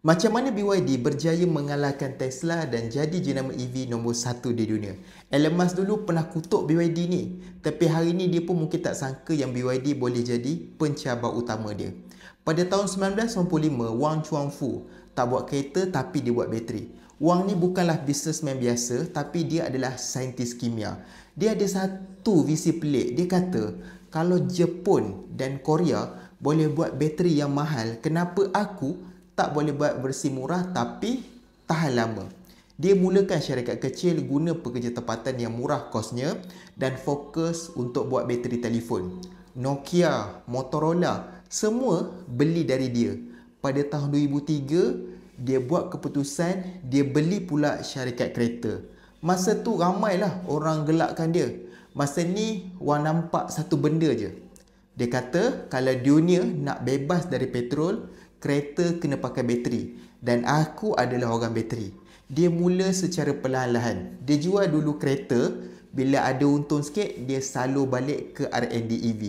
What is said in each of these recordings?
Macam mana BYD berjaya mengalahkan Tesla dan jadi jenama EV nombor 1 di dunia? Elon Musk dulu pernah kutuk BYD ni, tapi hari ni dia pun mungkin tak sangka yang BYD boleh jadi pencabar utama dia. Pada tahun 1995, Wang Chuanfu tak buat kereta tapi dia buat bateri. Wang ni bukanlah businessman biasa, tapi dia adalah saintis kimia. Dia ada satu visi pelik. Dia kata, kalau Jepun dan Korea boleh buat bateri yang mahal, kenapa aku tak boleh buat versi murah tapi tahan lama? Dia mulakan syarikat kecil guna pekerja tempatan yang murah kosnya dan fokus untuk buat bateri telefon. Nokia, Motorola, semua beli dari dia. Pada tahun 2003, dia buat keputusan dia beli pula syarikat kereta. Masa tu ramailah orang gelakkan dia. Masa ni Wang nampak satu benda je. Dia kata kalau dunia nak bebas dari petrol, kereta kena pakai bateri. Dan aku adalah orang bateri. Dia mula secara perlahan-lahan. Dia jual dulu kereta, bila ada untung sikit, dia salur balik ke R&D EV.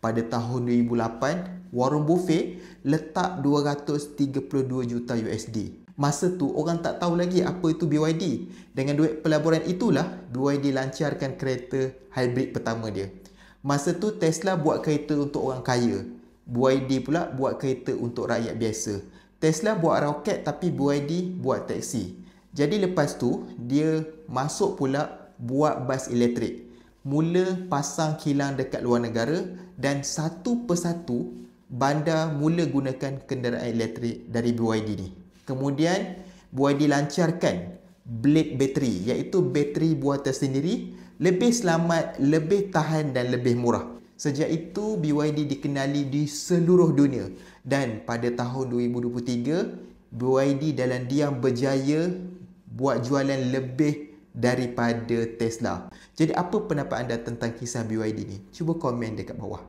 Pada tahun 2008, Warren Buffett letak 232 juta USD. Masa tu orang tak tahu lagi apa itu BYD. Dengan duit pelaburan itulah BYD lancarkan kereta hybrid pertama dia. Masa tu Tesla buat kereta untuk orang kaya. BYD pula buat kereta untuk rakyat biasa. Tesla buat roket tapi BYD buat taksi. Jadi lepas tu dia masuk pula buat bas elektrik. Mula pasang kilang dekat luar negara dan satu persatu bandar mula gunakan kenderaan elektrik dari BYD ni. Kemudian BYD lancarkan Blade bateri, iaitu bateri buatan sendiri, lebih selamat, lebih tahan dan lebih murah. Sejak itu BYD dikenali di seluruh dunia dan pada tahun 2023 BYD dalam diam berjaya buat jualan lebih daripada Tesla. Jadi apa pendapat anda tentang kisah BYD ni? Cuba komen dekat bawah.